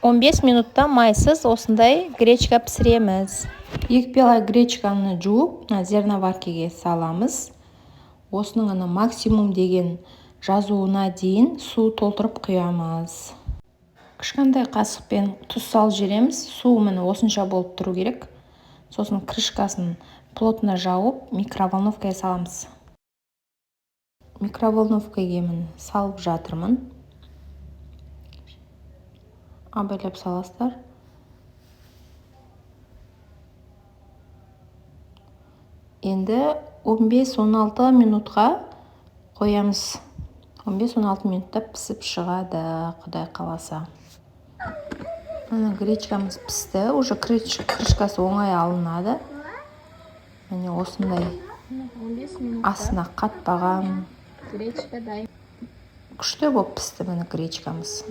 15 минутта майсыз осындай гречка пісіреміз. 2 пиала гречканы жуып, зерноваркеге саламыз. Осының максимум деген жазуына дейін су толтырып құямыз. Кішкентай қасықпен тұз салып жібереміз. Су осынша болып тұру керек. Сосын крышкасын плотно жауып, микроволновкаға саламыз. Микроволновкаға салып жатырмын. Абайлап саласыздар. Енді 15-16 минутқа қоямыз. 15-16 минутта пісіп шығады, Құдай қаласа. Гречкамыз пісті. Уже крышкасы оңай алынады. Міне осындай астына қатпаған. Күшті болып пісті гречкамыз.